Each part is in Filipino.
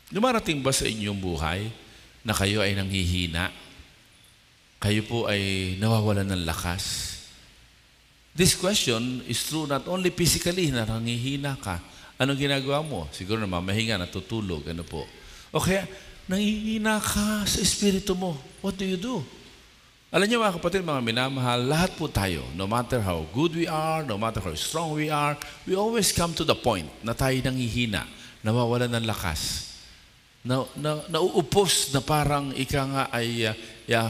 Dumarating ba sa inyong buhay na kayo ay nanghihina? Kayo po ay nawawalan ng lakas? This question is true not only physically na nanghihina ka. Anong ginagawa mo? Siguro na mamahinga, natutulog, ano po. O kaya, nanghihina ka sa espiritu mo. What do you do? Alam niyo mga kapatid, mga minamahal, lahat po tayo, no matter how good we are, no matter how strong we are, we always come to the point na tayo nanghihina, nawawalan ng lakas, nauupos na parang ika nga ay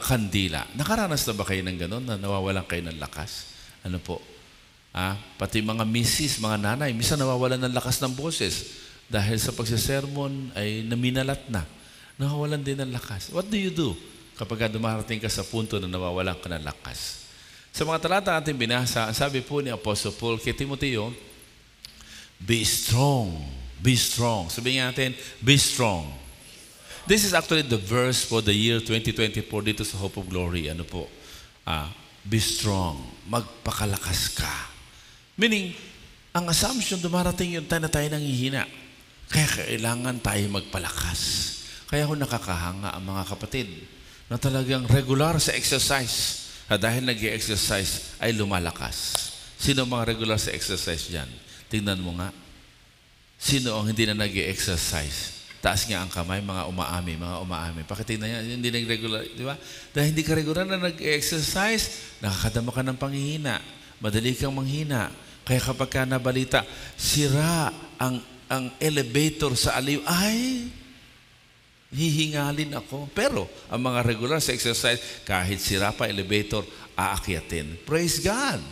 kandila. Nakaranas na ba kayo ng gano'n na nawawalan kayo ng lakas? Ano po? Pati mga misis, mga nanay, minsan nawawalan ng lakas ng boses dahil sa pagsisermon ay naminalat na. Nawawalan din ng lakas. What do you do kapag dumarating ka sa punto na nawawalan ka ng lakas? Sa mga talata natin binasa, sabi po ni Apostle Paul kay Timoteo, be strong. Be strong. Sabihin natin, be strong. This is actually the verse for the year 2024 dito sa Hope of Glory. Ano po? Be strong. Magpakalakas ka. Meaning, ang assumption, dumarating yung time na tayo nanghihina. Kaya kailangan tayo magpalakas. Kaya ho nakakahanga ang mga kapatid na talagang regular sa exercise. Dahil nag-exercise ay lumalakas. Sino mga regular sa exercise dyan? Tingnan mo nga. Sino ang hindi na nag-exercise? Taas nga ang kamay, mga umaami. Pakitingnan niya, hindi nag-regular, di ba? Dahil hindi ka regular na nag-exercise, nakakadama ka ng panghihina. Madali kang manghina. Kaya kapag ka nabalita, sira ang elevator sa aliw, ay, hihingalin ako. Pero, ang mga regular sa exercise, kahit sira pa elevator, aakyatin. Praise God!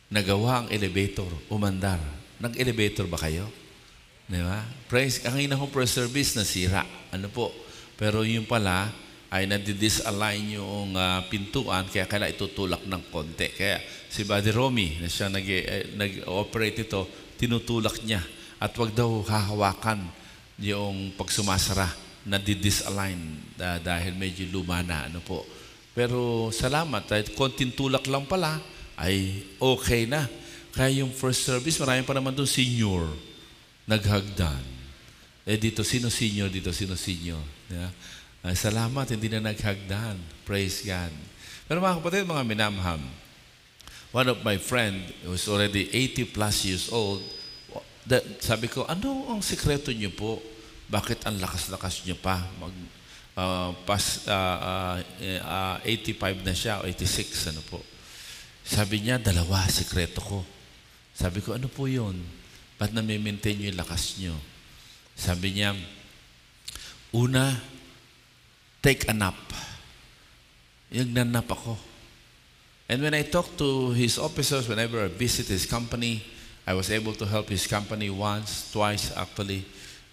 Nagawa ang elevator, umandar. Nag-elevator ba kayo? Diba? Praise, ang ina ko per service nasira. Ano po? Pero yung pala ay nadi-disalign yung pintuan kaya kailangan itutulak ng konti. Kaya si Buddy Romy na siya nag-operate ito, tinutulak niya. At wag daw hahawakan yung pagsumasara, nadi-disalign dahil medyo luma na. Ano po? Pero salamat, dahil konting tulak lang pala ay okay na. Kaya yung first service, marami pa naman doon senior. Naghagdan. Dito, sino senior? Dito, sino senior? Yeah. Salamat, hindi na naghagdan. Praise God. Pero mga kapatid, mga minamahal, one of my friend who's already 80 plus years old, sabi ko, ano ang sikreto niyo po? Bakit ang lakas-lakas niyo pa? 85 na siya, o 86, ano po? Sabi niya, dalawa, sikreto ko. Sabi ko, ano po yun? Ba't na-maintain nyo yung lakas nyo? Sabi niya, una, take a nap. Yung nanap ako. And when I talk to his officers, whenever I visit his company, I was able to help his company once, twice actually,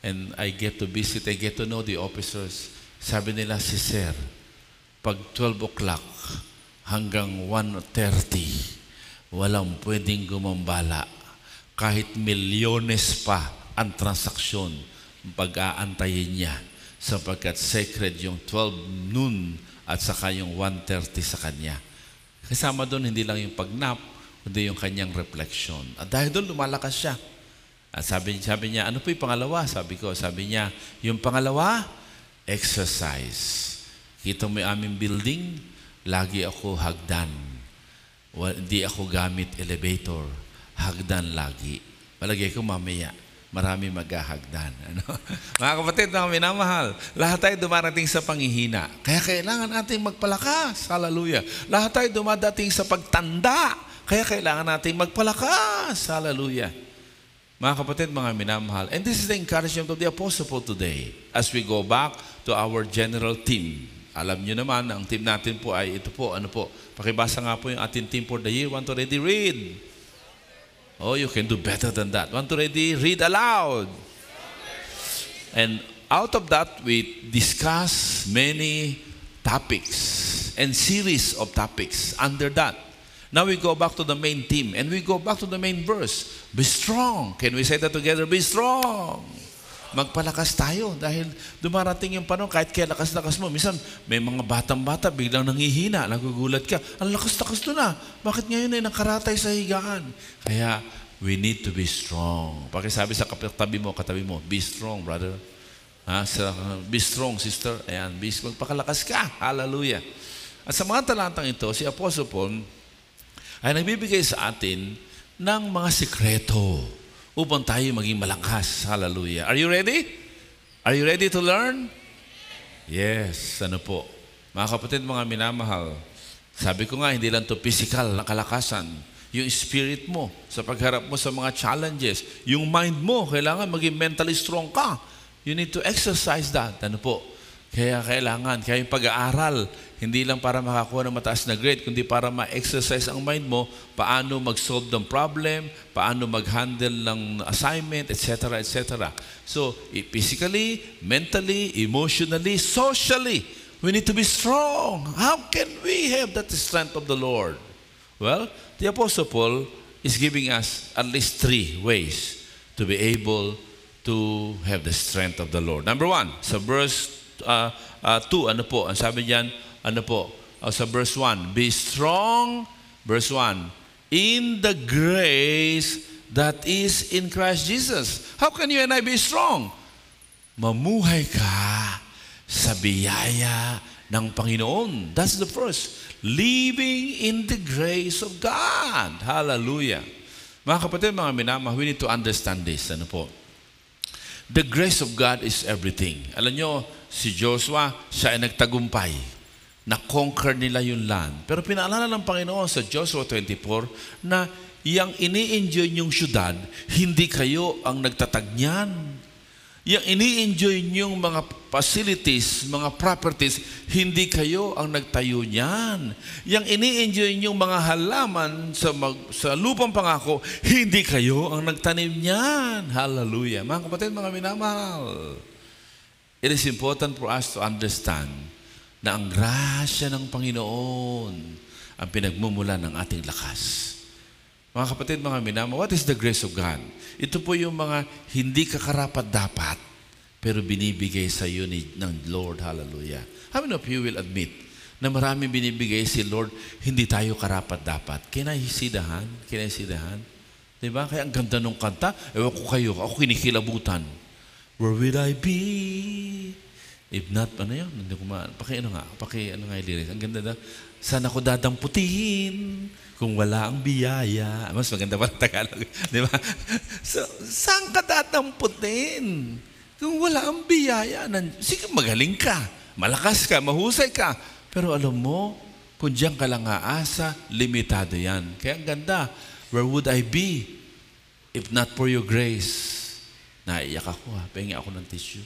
and I get to visit, I get to know the officers. Sabi nila, si Sir, pag 12 o'clock hanggang 1:30, walang pwedeng gumambala. Kahit milyones pa ang transaksyon, pag-aantayin niya sapagkat sacred yung 12 noon at saka yung 1:30 sa kanya. Kasama doon hindi lang yung pagnap, kundi yung kanyang reflection. At dahil doon lumalakas siya. At sabi niya, ano po yung pangalawa? Sabi niya, yung pangalawa, exercise. Kita mo yung aming building, lagi ako hagdan. Hindi ako gamit elevator. Hagdan lagi. Palagay ko mamaya, marami maghahagdan. Ano? Mga kapatid, mga minamahal, lahat tayo dumarating sa panghihina. Kaya kailangan natin magpalakas. Hallelujah. Lahat tayo dumadating sa pagtanda. Kaya kailangan natin magpalakas. Hallelujah. Mga kapatid, mga minamahal, and this is the encouragement of the Apostle Paul today as we go back to our general team. Alam nyo naman, ang team natin po ay ito po, ano po, pakibasa nga po yung ating team for the year. Want to ready read? Oh, you can do better than that. Want to ready? Read aloud. And out of that, we discuss many topics and series of topics under that. Now we go back to the main theme and we go back to the main verse. Be strong. Can we say that together? Be strong. Magpalakas tayo dahil dumarating yung panahon kahit kaya lakas-lakas mo. Minsan may mga batang-bata biglang nanghihina, nagugulat ka. Ang lakas-lakas to na. Bakit ngayon ay nakaratay sa higaan? Kaya we need to be strong. Pakisabi sa katabi mo, be strong, brother. Be strong, sister. Ayan, magpakalakas ka. Hallelujah. At sa mga talantang ito, si Apostle Paul ay nagbibigay sa atin ng mga sikreto upang tayo maging malakas. Hallelujah. Are you ready? Are you ready to learn? Yes. Ano po? Mga kapatid, mga minamahal, sabi ko nga, hindi lang to physical na kalakasan. Yung spirit mo, sa pagharap mo sa mga challenges, yung mind mo, kailangan maging mentally strong ka. You need to exercise that. Ano po? Kaya yung pag-aaral, hindi lang para makakuha ng mataas na grade, kundi para ma-exercise ang mind mo, paano mag-solve ng problem, paano mag-handle ng assignment, etc., etc. So, physically, mentally, emotionally, socially, we need to be strong. How can we have that strength of the Lord? Well, the Apostle Paul is giving us at least 3 ways to be able to have the strength of the Lord. Number 1, sa verse 2, ano po? Ang sabi diyan, ano po? Sa verse 1, be strong, verse 1, in the grace that is in Christ Jesus. How can you and I be strong? Mamuhay ka sa biyaya ng Panginoon. That's the first. Living in the grace of God. Hallelujah. Mga kapatid, mga minamahal, we need to understand this. Ano po? The grace of God is everything. Alam nyo, si Joshua, siya ay nagtagumpay. Na-conquer nila yung land. Pero pinaalala ng Panginoon sa Joshua 24 na yung ini-enjoy nyong syudad, hindi kayo ang nagtatag niyan. Yung ini-enjoy nyong mga facilities, mga properties, hindi kayo ang nagtayo niyan. Yung ini-enjoy nyong mga halaman sa lupang pangako, hindi kayo ang nagtanim niyan. Hallelujah. Mga kapatid, mga minamahal, it is important for us to understand na ang grasya ng Panginoon ang pinagmumula ng ating lakas. Mga kapatid, mga minamahal, what is the grace of God? Ito po yung mga hindi kakarapat-dapat pero binibigay sa iyo ng Lord. Hallelujah. How many of you will admit na maraming binibigay si Lord, hindi tayo karapat-dapat? Can I see the hand? Can I see the hand? Diba? Kaya ang ganda ng kanta, ewan ko kayo, ako kinikilabutan. Where will I be? If not, ano yun? Hindi ko ano nga yung lyrics? Ang ganda na, saan ako dadamputihin kung wala ang biyaya? Mas maganda pala Tagalog. Di ba? So, saan ka datamputin kung wala ang biyaya? Sige, magaling ka, malakas ka, mahusay ka. Pero alam mo, kung diyan ka lang aasa, limitado yan. Kaya ang ganda, where would I be if not for your grace? Naiyak ako Pengi ako ng tissue.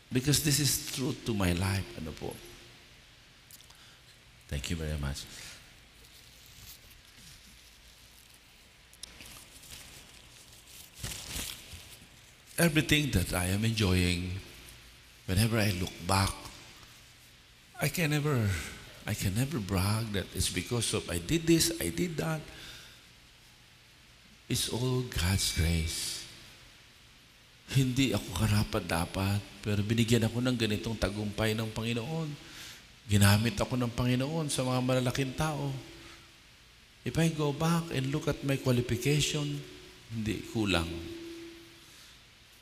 Because this is true to my life. Ano po? Thank you very much. Everything that I am enjoying, whenever I look back, I can never brag that it's because of I did this, I did that. It's all God's grace. Hindi ako karapat-dapat, pero binigyan ako ng ganitong tagumpay ng Panginoon. Ginamit ako ng Panginoon sa mga malalaking tao. If I go back and look at my qualification, hindi kulang.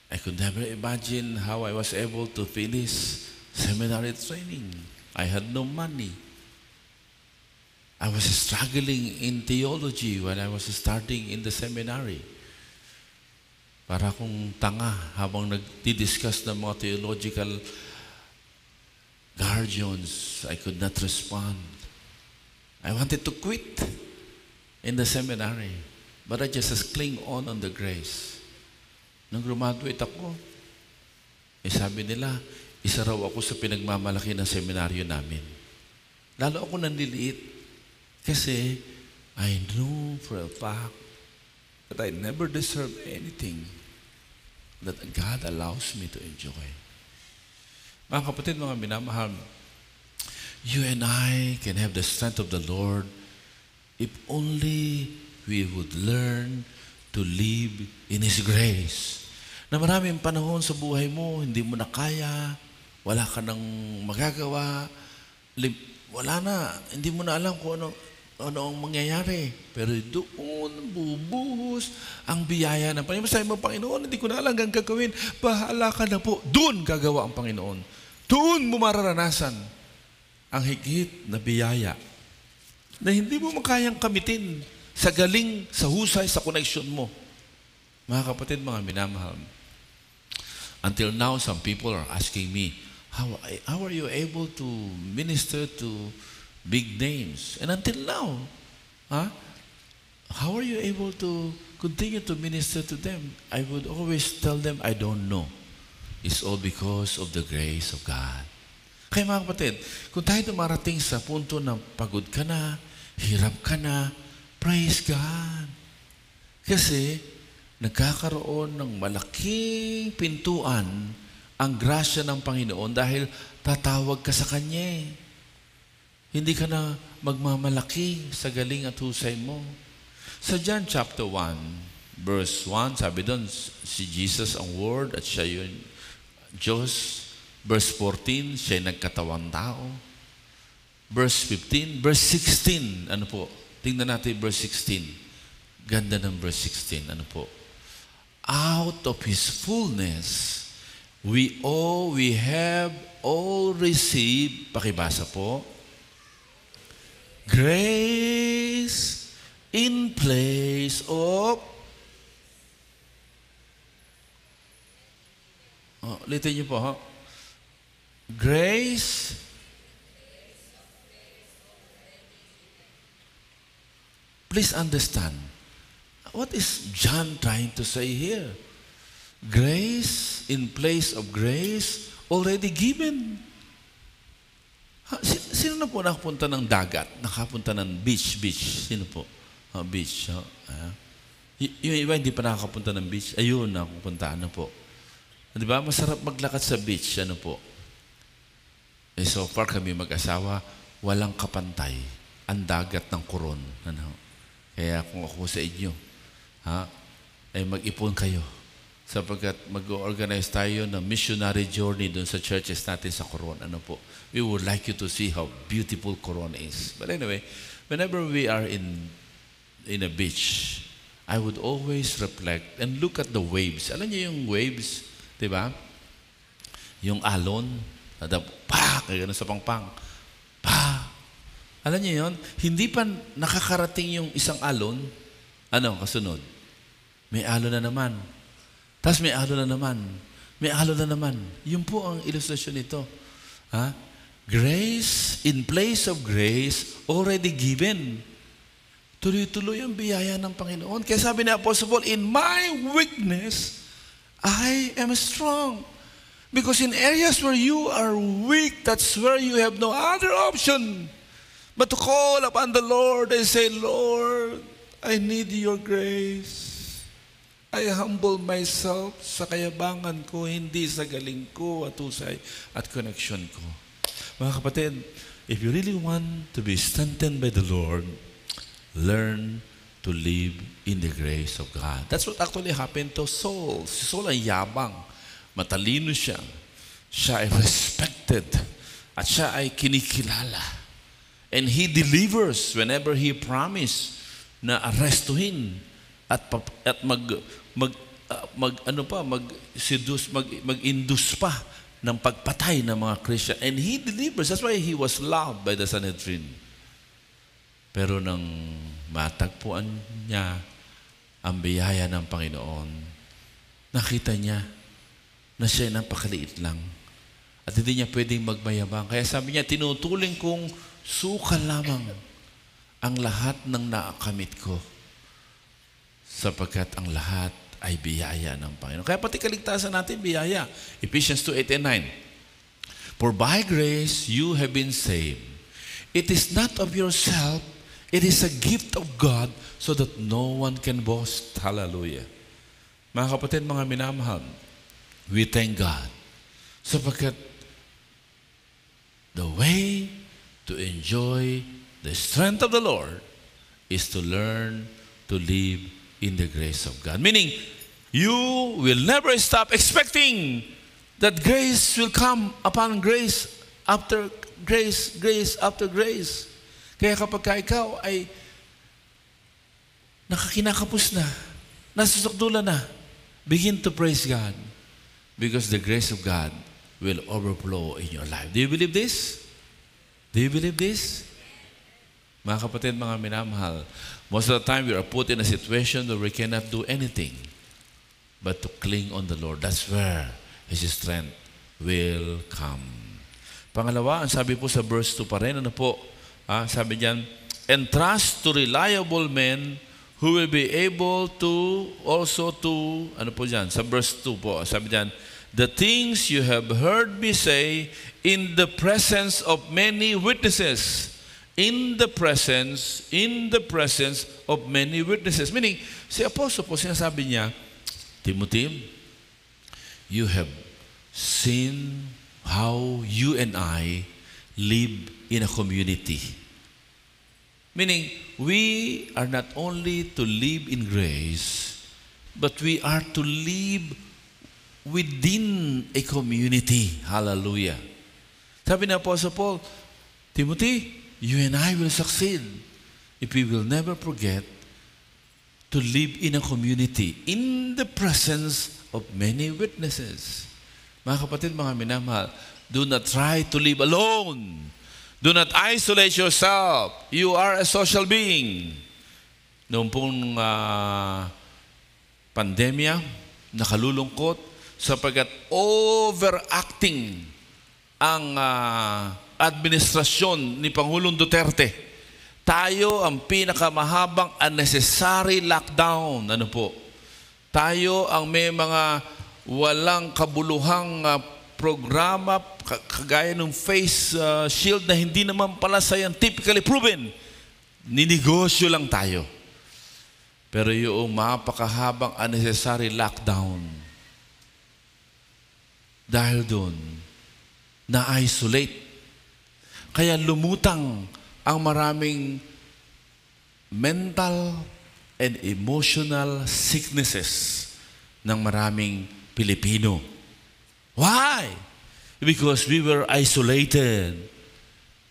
I could never imagine how I was able to finish seminary training. I had no money. I was struggling in theology when I was starting in the seminary. Para akong tanga habang nagdi-discuss ng mga theological guardians, I could not respond. I wanted to quit in the seminary, but I just cling on the grace. Nung graduate ako, sabi nila, isa raw ako sa pinagmamalaki ng seminaryo namin. Lalo ako nanliliit kasi I knew for a fact that I never deserved anything that God allows me to enjoy. Mga kapatid, mga minamahal, you and I can have the strength of the Lord if only we would learn to live in His grace. Na maraming panahon sa buhay mo, hindi mo na kaya, wala ka nang magagawa, wala na, hindi mo na alam kung ano, ano ang mangyayari. Pero doon bubuhos ang biyaya ng Panginoon. Sabi mo, Panginoon, hindi ko na alam ang gagawin. Bahala ka na po. Doon gagawa ang Panginoon. Doon mo mararanasan ang higit na biyaya na hindi mo makayang kamitin sa galing, sa husay, sa connection mo. Mga kapatid, mga minamahal, until now, some people are asking me, how are you able to minister to big names? And until now, how are you able to continue to minister to them? I would always tell them, I don't know. It's all because of the grace of God. Kaya mga kapatid, kung tayo dumarating sa punto na pagod ka na, hirap ka na, praise God. Kasi nagkakaroon ng malaking pintuan ang grasya ng Panginoon dahil tatawag ka sa Kanya. Hindi ka na magmamalaki sa galing at husay mo. Sa John chapter 1, verse 1, sabi doon, si Jesus ang Word at siya yun, Diyos. Verse 14, siya nagkatawang tao. Verse 15, verse 16, ano po? Tingnan natin verse 16. Ganda ng verse 16, ano po? Out of His fullness, we have all received, pakibasa po, grace in place of, ulitin niyo po, grace please understand, what is John trying to say here? Grace in place of grace already given. Sino na po nakapunta ng dagat? Nakapunta ng beach? Sino po? Beach. Yung iba hindi pa nakakapunta ng beach. Ayun, nakapunta. Ano po? Di ba? Masarap maglakad sa beach. Ano po? So far kami mag-asawa, walang kapantay ang dagat ng Coron. Ano? Kaya kung ako sa inyo, ay mag-ipon kayo sapagkat mag-organize tayo ng missionary journey doon sa churches natin sa Coron. Ano po? We would like you to see how beautiful Coron is. But anyway, whenever we are in a beach, I would always reflect and look at the waves. Alam niyo yung waves, di ba? Yung alon, gano'n sa pangpang. Alam niyo yun? Hindi pa nakakarating yung isang alon, kasunod? May alon na naman. Tapos may alon na naman. May alon na naman. Yun po ang ilustrasyon nito. Grace in place of grace already given. Tuloy-tuloy ang biyaya ng Panginoon. Kaya sabi ni Apostle Paul, in my weakness, I am strong. Because in areas where you are weak, that's where you have no other option but to call upon the Lord and say, Lord, I need your grace. I humble myself sa kayabangan ko, hindi sa galing ko at husay at connection ko. Mga kapatid, if you really want to be strengthened by the Lord, learn to live in the grace of God. That's what actually happened to Saul. Si Saul ay yabang. Matalino siya. Siya ay respected. At siya ay kinikilala. And he delivers whenever he promised na arrestuhin at mag-induce pa ng pagpatay ng mga Christian. And he delivers. That's why he was loved by the Sanhedrin. Pero nang matagpuan niya ang biyaya ng Panginoon, nakita niya na siya napakaliit lang. At hindi niya pwedeng magmayabang. Kaya sabi niya, tinutuling kong suka lamang ang lahat ng naakamit ko sapagkat ang lahat ay biyaya ng Panginoon. Kaya pati kaligtasan natin, biyaya. Ephesians 2:8 and 9. For by grace you have been saved. It is not of yourself, it is a gift of God so that no one can boast. Hallelujah. Mga kapatid, mga minamahal, we thank God sapagkat the way to enjoy the strength of the Lord is to learn to live in the grace of God. Meaning, you will never stop expecting that grace will come upon grace after grace, grace after grace. Kaya kapag ka ikaw ay nakakinakapos na, nasusukdulan na, begin to praise God because the grace of God will overflow in your life. Do you believe this? Do you believe this? Mga kapatid, mga minamahal, most of the time we are put in a situation where we cannot do anything but to cling on the Lord. That's where His strength will come. Pangalawa, ang sabi po sa verse 2 pa rin, ano po? Sabi diyan, entrust to reliable men who will be able to also to, ano po diyan? Sa verse 2 po, sabi diyan, the things you have heard me say in the presence of many witnesses. In the presence of many witnesses. Meaning, si Apostle po, sinasabi niya, Timothy, you have seen how you and I live in a community. Meaning, we are not only to live in grace, but we are to live within a community. Hallelujah. Sabi ng Apostle Paul, Timothy, you and I will succeed if we will never forget to live in a community in the presence of many witnesses. Mga kapatid, mga minamahal, do not try to live alone. Do not isolate yourself. You are a social being. Noong pong pandemya, nakalulungkot, sapagkat overacting ang administrasyon ni Pangulong Duterte. Tayo ang pinakamahabang unnecessary lockdown. Ano po? Tayo ang may mga walang kabuluhang programa kagaya ng face shield na hindi naman pala scientifically proven. Ninegosyo lang tayo. Pero yung mapakahabang unnecessary lockdown, dahil doon, na-isolate. Kaya lumutang ang maraming mental and emotional sicknesses ng maraming Pilipino. Why? Because we were isolated.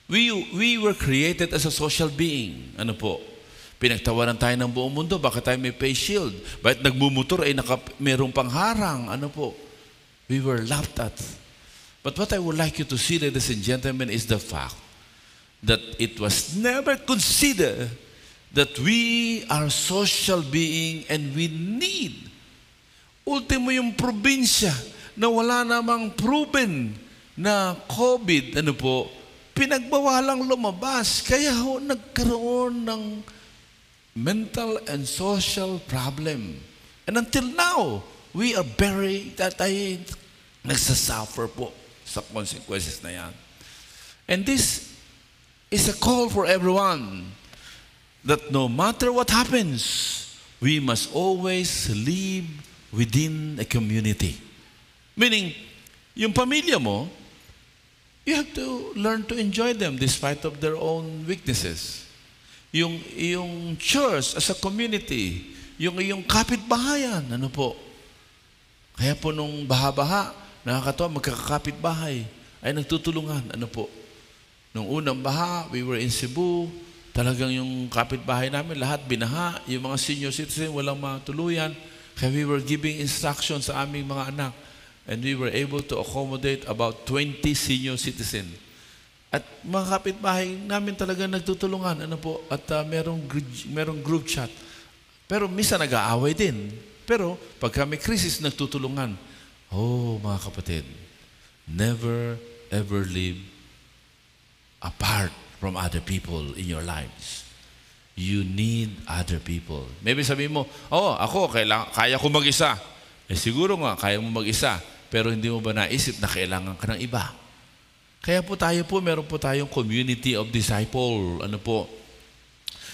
We were created as a social being. Ano po? Pinagtawanan tayo ng buong mundo. Bakit tayo may face shield? Bakit nagmumotor ay mayroong pangharang? Ano po? We were laughed at. But what I would like you to see, ladies and gentlemen, is the fact that it was never considered that we are social being and we need. Ultimo yung probinsya na wala namang proven na COVID, ano po, pinagbawalang lumabas. Kaya nagkaroon ng mental and social problem. And until now, we are nagsasuffer po sa consequences na yan. And this is a call for everyone that no matter what happens, we must always live within a community. Meaning, yung pamilya mo, you have to learn to enjoy them despite of their own weaknesses. Yung church as a community, yung kapitbahayan, ano po, kaya po nung baha-baha, nakakatawa, magkakapit-bahay, ay nagtutulungan. Ano po? Nung unang baha, we were in Cebu, talagang yung kapit-bahay namin, lahat binaha, yung mga senior citizen, walang matuluyan. Kaya we were giving instructions sa aming mga anak. And we were able to accommodate about 20 senior citizen. At mga kapit-bahay namin talagang nagtutulungan. Ano po? At merong group chat. Pero minsan nag-aaway din. Pero pagka may krisis, nagtutulungan. Oh, mga kapatid, never ever live apart from other people in your lives. You need other people. Maybe sabihin mo, ako, kaya ko mag-isa. Siguro nga, kaya mo mag-isa. Pero hindi mo ba naisip na kailangan ka ng iba? Kaya po meron po tayong community of disciple. Ano po?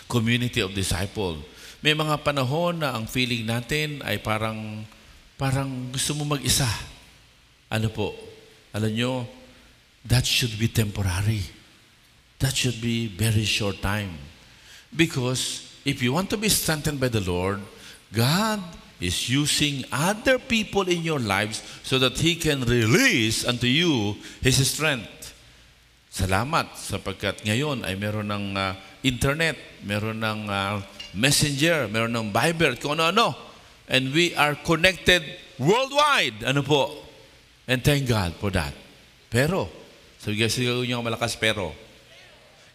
Community of disciple. May mga panahon na ang feeling natin ay parang gusto mo mag-isa. Ano po? Alam nyo, that should be temporary. That should be very short time. Because if you want to be strengthened by the Lord, God is using other people in your lives so that He can release unto you His strength. Salamat sapagkat ngayon ay meron ng internet, meron ng messenger, meron ng Viber, kung ano-ano. And we are connected worldwide. Ano po? And thank God for that. Pero, sigaw niyo malakas, pero,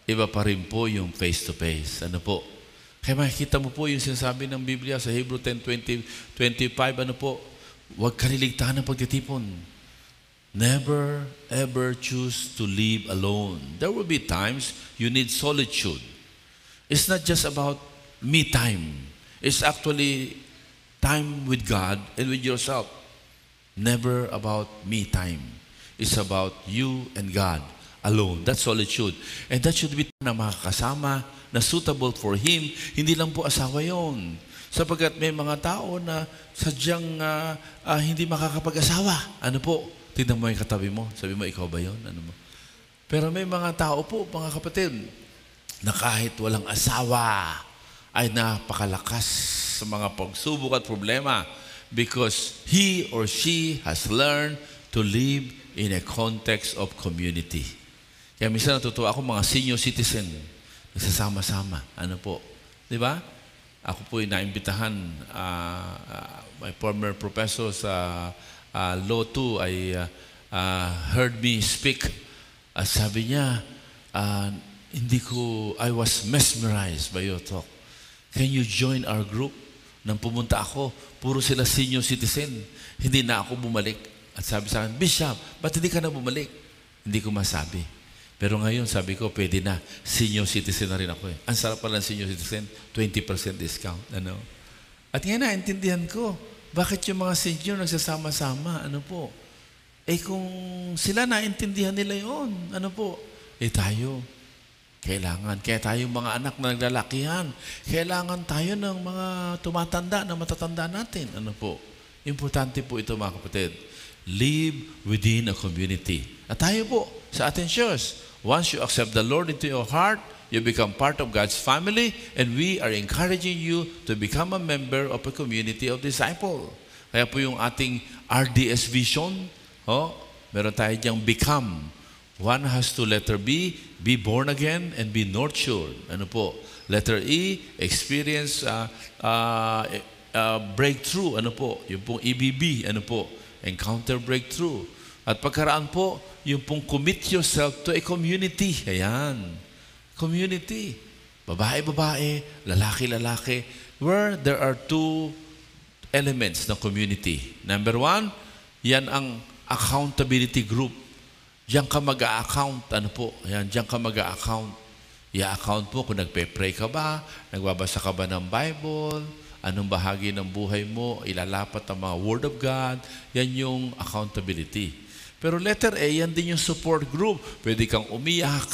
iba pa rin po yung face-to-face. Ano po? Kaya makikita mo po yung sinasabi ng Biblia sa Hebrew 10:25, ano po? Huwag kaliligtaan ng pagtitipon. Never ever choose to live alone. There will be times you need solitude. It's not just about me time. It's actually time with God and with yourself. Never about me time. It's about you and God alone. That's solitude. And that should be na makakasama, na suitable for Him. Hindi lang po asawa yon. Sapagkat may mga tao na sadyang hindi makakapag-asawa. Ano po? Tignan mo yung katabi mo. Sabi mo, ikaw ba yun? Ano mo? Pero may mga tao po, mga kapatid, na kahit walang asawa, ay napakalakas sa mga pagsubok at problema because he or she has learned to live in a context of community. Kaya minsan natutuwa ako mga senior citizen, nagsasama-sama. Ano po? Di ba? Ako po ay naimbitahan, my former professor sa Law 2 ay heard me speak. Sabi niya, I was mesmerized by your talk. Can you join our group? Nang pumunta ako, puro sila senior citizen. Hindi na ako bumalik. At sabi sa akin, Bishop, ba't hindi ka na bumalik? Hindi ko masabi. Pero ngayon, sabi ko, pwede na. Senior citizen na rin ako eh. Ang sarap pala ng senior citizen, 20% discount. Ano? At ngayon naintindihan ko, bakit yung mga senior nagsasama-sama? Ano po? Eh kung sila naintindihan nila yon, ano po? Eh tayo, kailangan. Kaya tayong mga anak na naglalakihan, kailangan tayo ng mga tumatanda na matatanda natin. Ano po? Importante po ito mga kapatid. Live within a community. At tayo po, sa ating church, once you accept the Lord into your heart, you become part of God's family, and we are encouraging you to become a member of a community of disciples. Kaya po yung ating RDS vision, meron tayo diyang become. One has to, letter B, be born again and be nurtured. Ano po? Letter E, experience breakthrough. Ano po? Yung pong EBB. Ano po? Encounter breakthrough. At pagkaraan po, yung pong commit yourself to a community. Ayan. Community. Babae-babae, lalaki-lalaki. Where there are two elements ng community. Number one, yan ang accountability group. Diyan ka mag-a-account. Ano po? Ayan, diyan ka mag-a-account. I-account po kung nagpe-pray ka ba, nagbabasa ka ba ng Bible, anong bahagi ng buhay mo, ilalapat ang mga Word of God. Yan yung accountability. Pero letter A, yan din yung support group. Pwede kang umiyak,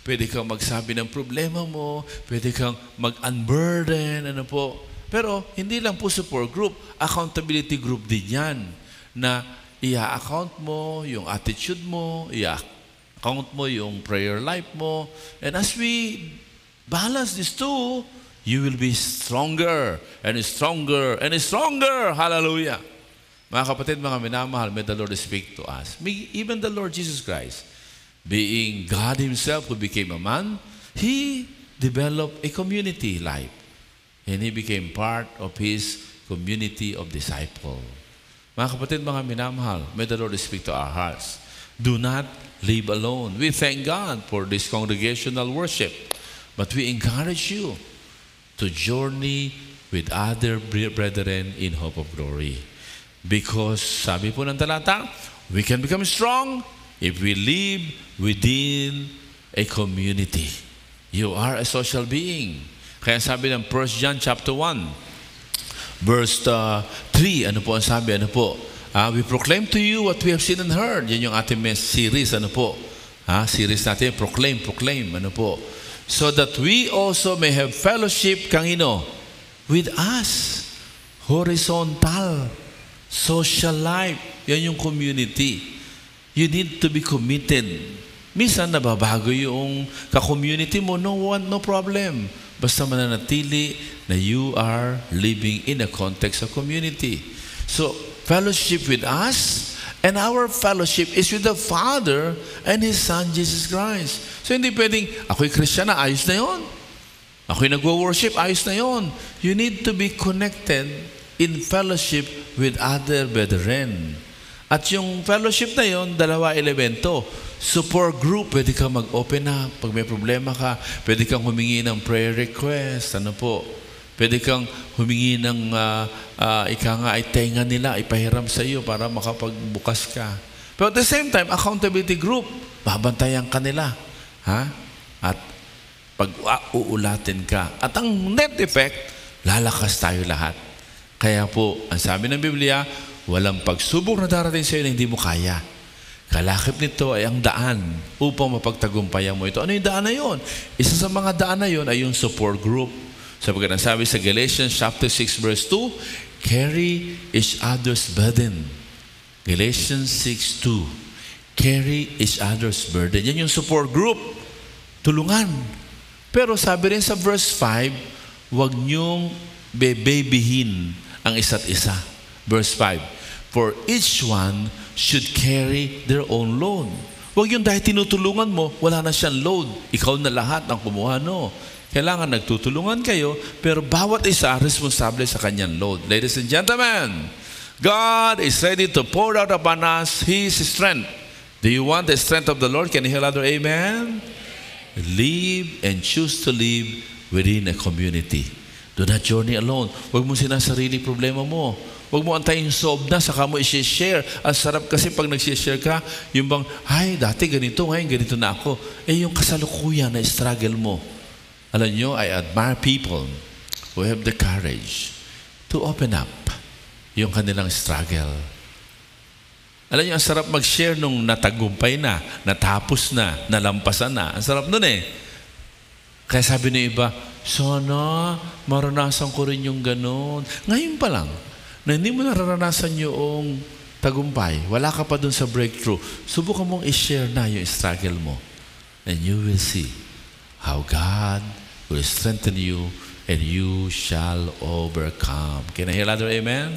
pwede kang magsabi ng problema mo, pwede kang mag-unburden, ano po. Pero hindi lang po support group, accountability group din yan. Na i-account mo yung attitude mo, i-account mo yung prayer life mo. And as we balance these two, you will be stronger and stronger and stronger. Hallelujah. Mga kapatid, mga minamahal, may the Lord speak to us. Even the Lord Jesus Christ, being God Himself who became a man, He developed a community life. And He became part of His community of disciples. Mga kapatid, mga minamahal, may the Lord speak to our hearts. Do not live alone. We thank God for this congregational worship. But we encourage you to journey with other brethren in hope of glory. Because, sabi po ng talata, we can become strong if we live within a community. You are a social being. Kaya sabi ng 1 John chapter 1, verse 3, ano po ang sabi? Ano po? We proclaim to you what we have seen and heard. Yan yung ating series, ano po? Series natin, proclaim, ano po? So that we also may have fellowship, kangino? With us. Horizontal. Social life. Yan yung community. You need to be committed. Minsan nababago yung ka-community mo, no problem. Basta mananatili na you are living in a context of community. So, fellowship with us And our fellowship is with the Father and His Son, Jesus Christ. So hindi pwedeng, ako'y Christian na, ayos na yon. Ako'y nagwo-worship, ayos na yon. You need to be connected in fellowship with other brethren. At yung fellowship na yon, dalawa elemento. Support group, pwede kang mag-open up. Pag may problema ka, pwede kang humingi ng prayer request. Ano po? Pwede kang humingi ng ika nga ay tenga nila, ipahiram sa iyo para makapagbukas ka. Pero at the same time, accountability group, babantayan ka nila. Ha? At pag-uulatin ka. At ang net effect, lalakas tayo lahat. Kaya po, ang sabi ng Biblia, walang pagsubok na darating sa iyo na hindi mo kaya. Kalakip nito ay ang daan upang mapagtagumpayan mo ito. Ano yung daan na yun? Isa sa mga daan na yun ay yung support group. Sabi ang sabi sa Galatians chapter 6 verse 2, carry each other's burden. Galatians 6:2. Carry each other's burden. Yan yung support group. Tulungan. Pero sabi rin sa verse 5, huwag niyong bebebihin ang isa't isa. Verse 5, for each one should carry their own load. Huwag yung dahil tinutulungan mo, wala na siyang load. Ikaw na lahat ang kumuha, no? Kailangan nagtutulungan kayo, pero bawat isa responsable sa kanyang load. Ladies and gentlemen, God is ready to pour out upon us His strength. Do you want the strength of the Lord? Can you hear louder? Amen? Live and choose to live within a community. Do not journey alone. Huwag mo sinasarili problema mo. Huwag mo antayin solve na, saka mo i-share. Ang sarap kasi pag nag-share ka, yung bang, ay, dati ganito, ngayon ganito na ako. Eh, yung kasalukuyan na struggle mo. Alam nyo, I admire people who have the courage to open up yung kanilang struggle. Alam nyo, ang sarap mag-share nung natagumpay na, natapos na, nalampasan na. Ang sarap nun eh. Kaya sabi ng iba, sana maranasan ko rin yung ganon. Ngayon pa lang, na hindi mo naranasan yung tagumpay, wala ka pa dun sa breakthrough, subukan mong i-share na yung struggle mo. And you will see how God will strengthen you and you shall overcome. Can I hear louder? Amen?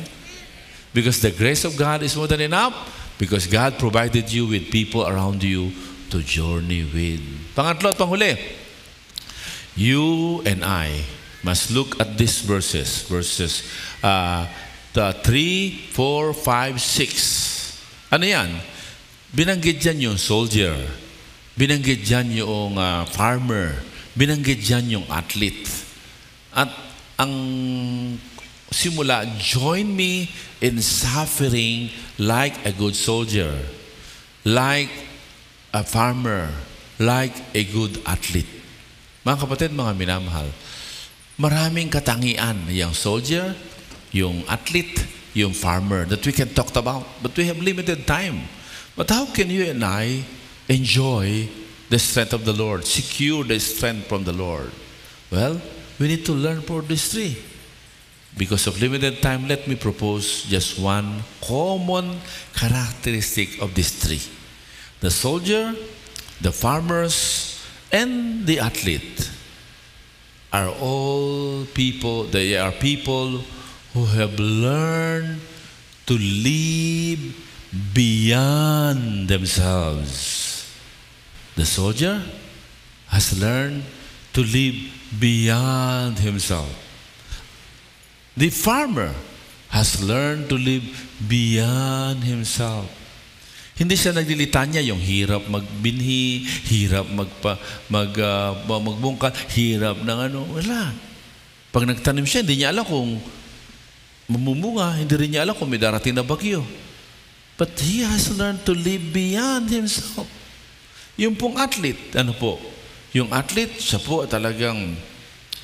Because the grace of God is more than enough. Because God provided you with people around you to journey with. Pangatlo at panghuli, you and I must look at these verses. Verses 3, 4, 5, 6. Ano yan? Binanggit dyan yung soldier. Binanggit dyan yung farmer. Binanggit dyan yung athlete. At ang simula, join me in suffering like a good soldier, like a farmer, like a good athlete. Mga kapatid, mga minamahal, maraming katangian yung soldier, yung athlete, yung farmer that we can talk about. But we have limited time. But how can you and I enjoy the strength of the Lord, secure the strength from the Lord? Well, we need to learn for these three. Because of limited time, let me propose just one common characteristic of these three. The soldier, the farmers, and the athlete are all people, they are people who have learned to live beyond themselves. The soldier has learned to live beyond himself. The farmer has learned to live beyond himself. Hindi siya naglilitanya yung hirap magbinhi, hirap magbungkal, hirap ng ano. Wala. Pag nagtanim siya, hindi niya alam kung mamumunga, hindi rin niya alam kung may darating na bagyo. But he has learned to live beyond himself. Yung pong athlete, ano po? Yung athlete, siya po talagang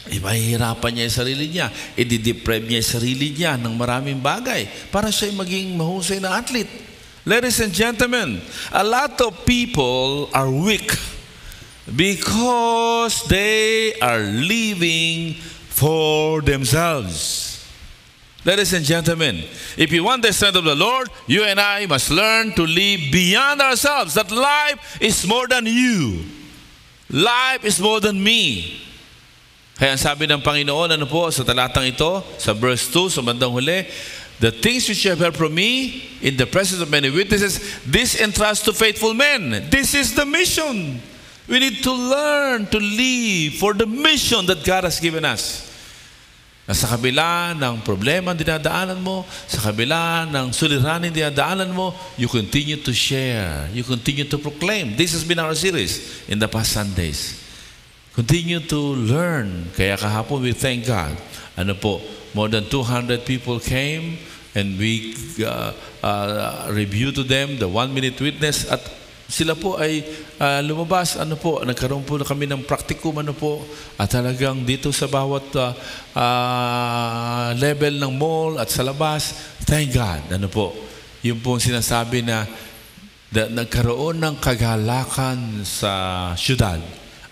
ipahihirapan niya yung sarili niya, i-deprive niya yung sarili niya ng maraming bagay para siya maging mahusay na athlete. Ladies and gentlemen, a lot of people are weak because they are living for themselves. Ladies and gentlemen, if you want the strength of the Lord, you and I must learn to live beyond ourselves. That life is more than you. Life is more than me. Kaya ang sabi ng Panginoon, ano po, sa talatang ito, sa verse 2, sa bandang huli, The things which you have heard from me in the presence of many witnesses, this entrust to faithful men. This is the mission. We need to learn to live for the mission that God has given us. Na sa kabila ng problema ang dinadaanan mo, sa kabila ng suliranin dinadaanan mo, you continue to share, you continue to proclaim. This has been our series in the past Sundays. Continue to learn. Kaya kahapon we thank God. Ano po, more than 200 people came and we reviewed to them the 1-minute witness at sila po ay lumabas, ano po, nagkaroon po na kami ng practicum, ano po, at talagang dito sa bawat level ng mall at sa labas, thank God, ano po, yung pong sinasabi na nagkaroon ng kagalakan sa syudad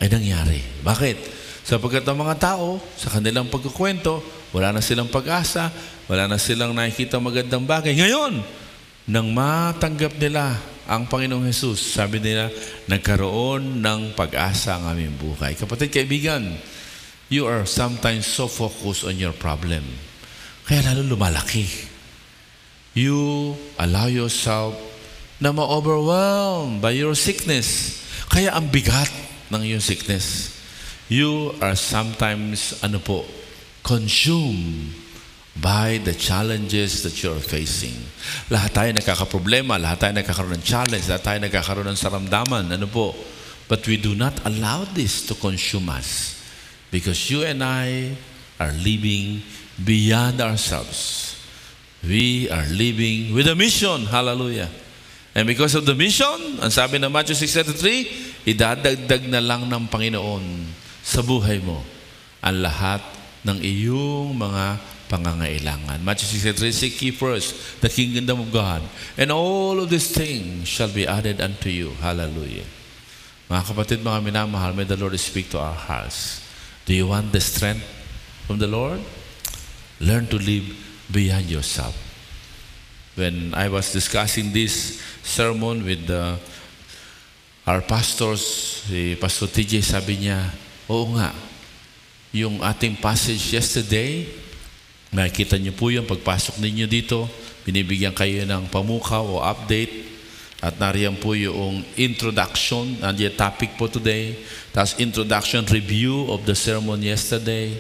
ay nangyari. Bakit? Sapagkat ang mga tao, sa kanilang pagkukwento, wala na silang pag-asa, wala na silang nakikita magandang bagay. Ngayon, nang matanggap nila ang Panginoong Jesus, sabi nila, nagkaroon ng pag-asa ang aming buhay. Kapatid, kaibigan, you are sometimes so focused on your problem. Kaya lalo lumalaki. You allow yourself na ma-overwhelm by your sickness. Kaya ang bigat ng iyong sickness. You are sometimes, consumed by the challenges that you're facing. Lahat tayo nagkakaproblema, lahat tayo nagkakaroon ng challenge, lahat tayo nagkakaroon ng saramdaman, But we do not allow this to consume us because you and I are living beyond ourselves. We are living with a mission. Hallelujah. And because of the mission, ang sabi ng Matthew 6:33, idadagdag na lang ng Panginoon sa buhay mo ang lahat ng iyong mga pangangailangan. Matthew 6:33, seek ye first the kingdom of God, and all of these things shall be added unto you. Hallelujah. Mga kapatid, mga minamahal, may the Lord speak to our hearts. Do you want the strength from the Lord? Learn to live beyond yourself. When I was discussing this sermon with our pastors, si Pastor TJ, sabi niya, oo nga, yung ating passage yesterday, nakikita niyo po yung pagpasok ninyo dito, binibigyan kayo ng pamukaw o update, at nariyan po yung introduction, and yung topic po today, tapos introduction review of the sermon yesterday,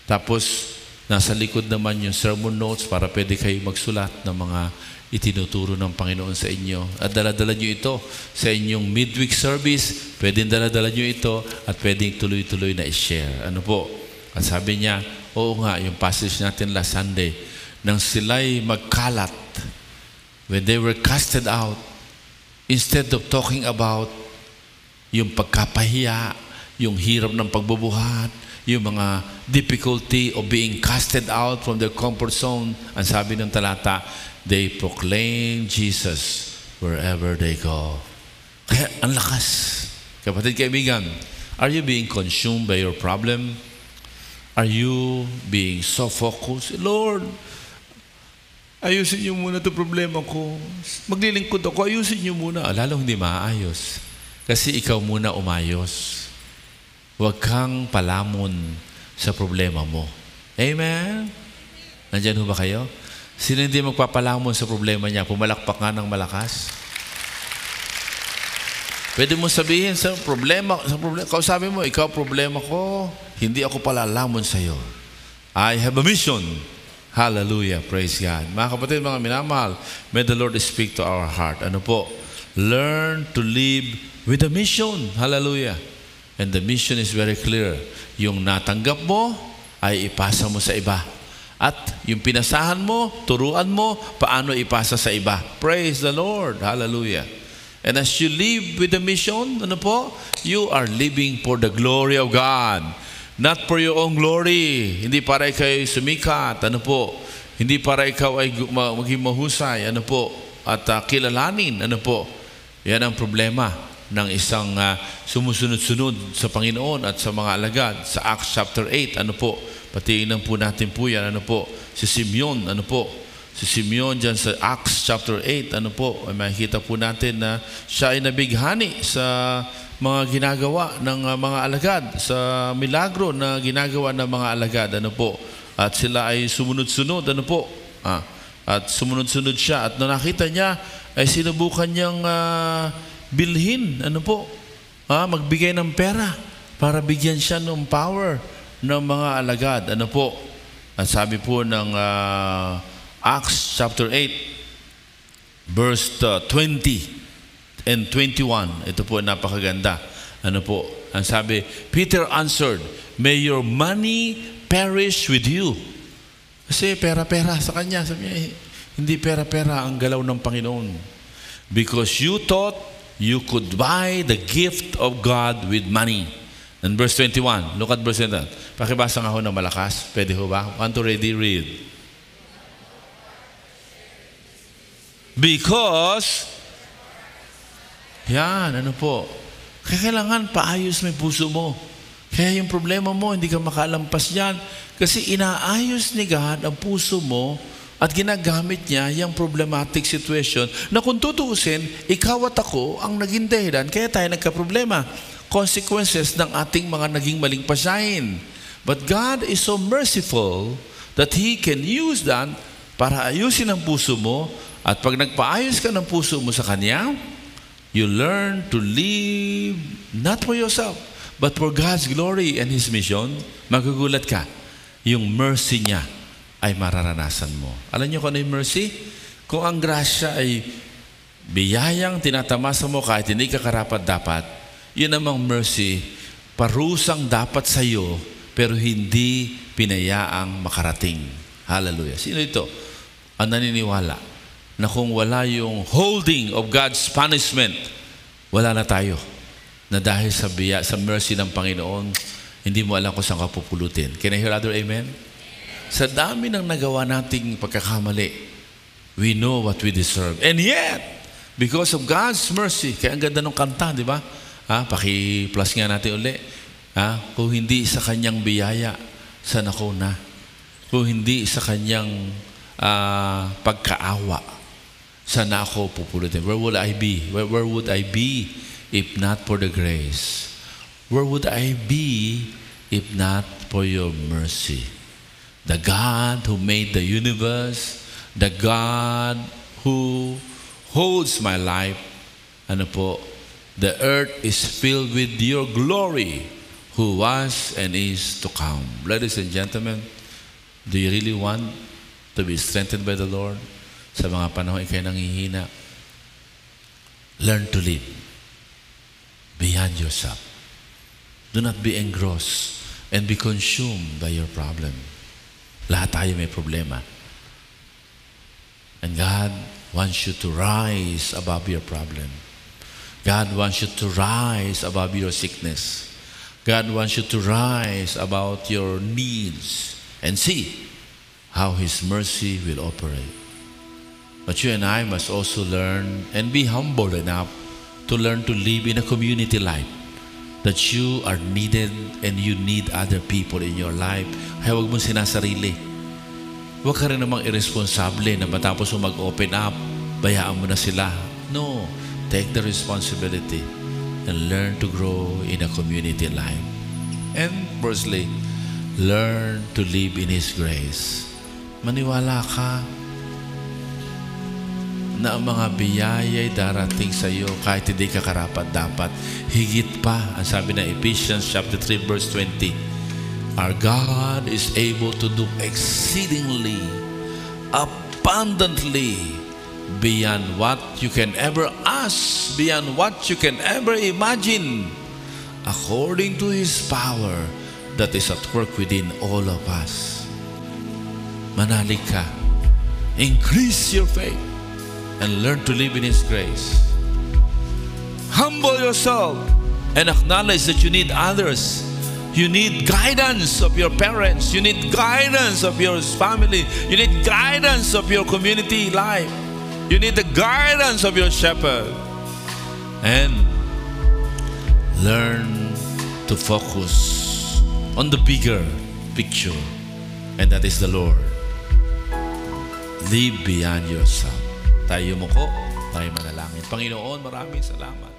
tapos nasa likod naman yung sermon notes para pwede kayo magsulat ng mga itinuturo ng Panginoon sa inyo. At dala-dala nyo ito sa inyong midweek service, pwedeng dala-dala nyo ito at pwedeng tuloy-tuloy na i-share. Ano po? At sabi niya, oo nga, yung passage natin last Sunday, nang sila'y magkalat, when they were casted out, instead of talking about yung pagkapahiya, yung hirap ng pagbubuhat, yung mga difficulty of being casted out from their comfort zone, ang sabi ng talata, they proclaim Jesus wherever they go. Kaya ang lakas. Kapatid, kaibigan, are you being consumed by your problem? Are you being so focused? Lord, ayusin niyo muna ito problema ko. Maglilingkod ako, ayusin niyo muna. Lalong hindi maayos. Kasi ikaw muna umayos. Huwag kang palamon sa problema mo. Amen? Nandyan ho ba kayo? Sino hindi magpapalamon sa problema niya? Pumalakpak nga ng malakas. Pwede mo sabihin sa problema, kausapin mo, ikaw problema ko, hindi ako palalamon sa iyo. I have a mission. Hallelujah. Praise God. Mga kapatid, mga minamahal, may the Lord speak to our heart. Ano po? Learn to live with a mission. Hallelujah. And the mission is very clear. Yung natanggap mo, ay ipasa mo sa iba. At yung pinasahan mo, turuan mo, paano ipasa sa iba. Praise the Lord. Hallelujah. And as you live with the mission, ano po? You are living for the glory of God. Not for your own glory. Hindi para ikaw ay sumikat. Ano po? Hindi para ikaw ay maging mahusay. Ano po? At kilalanin. Ano po? Yan ang problema ng isang sumusunod-sunod sa Panginoon at sa mga alagad. Sa Acts chapter 8, ano po? Patingnan po natin po yan, ano po? Si Simeon, ano po? Si Simeon dyan sa Acts chapter 8, ano po? Ay makikita po natin na siya ay nabighani sa mga ginagawa ng mga alagad, sa milagro na ginagawa ng mga alagad, ano po? At sila ay sumunod-sunod, ano po? At sumunod-sunod siya. At nung nakita niya, ay sinubukan niyang bilhin. Magbigay ng pera para bigyan siya ng power ng mga alagad. At sabi po ng Acts chapter 8, verse 20 and 21. Ito po napakaganda. Ang sabi, Peter answered, "May your money perish with you." Kasi pera-pera sa kanya. Sabi niya, hindi pera-pera ang galaw ng Panginoon. Because you thought you could buy the gift of God with money. And verse 21, look at verse 21. Pakibasa nga ho ng malakas. Pwede ho ba? Want to ready read? Because, yan, kailangan paayos may puso mo. Kaya yung problema mo, hindi ka makalampas yan. Kasi inaayos ni God ang puso mo at ginagamit niya yung problematic situation na kung tutuusin, ikaw at ako ang naging dahilan. Kaya tayo nagka-problema. Consequences ng ating mga naging maling pasahin. But God is so merciful that He can use that para ayusin ang puso mo. At pag nagpaayos ka ng puso mo sa Kanya, you learn to live not for yourself, but for God's glory and His mission. Magugulat ka. Yung mercy niya ay mararanasan mo. Alam niyo kung ano yung mercy? Kung ang grasya ay biyayang tinatamasa mo kahit hindi ka karapat-dapat, yun namang mercy, parusang dapat sa iyo, pero hindi pinayaang makarating. Hallelujah. Sino ito? Ang naniniwala na kung wala yung holding of God's punishment, wala na tayo. Na dahil sa mercy ng Panginoon, hindi mo alam kung saan ka pupulutin. Can I hear other amen? Sa dami ng nagawa nating pagkakamali, we know what we deserve. And yet, because of God's mercy, kaya ang ganda ng kanta, di ba? Paki-plus nga natin uli. Kung hindi sa Kanyang biyaya, saan ako na? Kung hindi sa Kanyang pagkaawa, saan ako pupulutin? Where would I be? Where would I be if not for the grace? Where would I be if not for your mercy? The God who made the universe, the God who holds my life, the earth is filled with your glory, who was and is to come. Ladies and gentlemen, do you really want to be strengthened by the Lord? Sa mga panahon ikay nanghihina, learn to live beyond yourself. Do not be engrossed and be consumed by your problem. Lahat tayo may problema. And God wants you to rise above your problem. God wants you to rise above your sickness. God wants you to rise about your needs and see how His mercy will operate. But you and I must also learn and be humble enough to learn to live in a community life. That you are needed and you need other people in your life. Kaya huwag mong sinasarili. Huwag ka rin namang irresponsable na matapos mo mag-open up, bayaan mo na sila. No. Take the responsibility and learn to grow in a community life. And firstly, learn to live in His grace. Maniwala ka na ang mga biyaya'y darating sa iyo kahit hindi ka karapat-dapat. Higit pa, ang sabi ng Ephesians chapter 3 verse 20, our God is able to do exceedingly, abundantly, beyond what you can ever ask, beyond what you can ever imagine, according to His power that is at work within all of us. Manalig ka. Increase your faith and learn to live in His grace. Humble yourself and acknowledge that you need others. You need guidance of your parents. You need guidance of your family. You need guidance of your community life. You need the guidance of your shepherd. And learn to focus on the bigger picture, and that is the Lord. Live beyond yourself. Tayo mo ko, tayo manalangin. Panginoon, maraming salamat.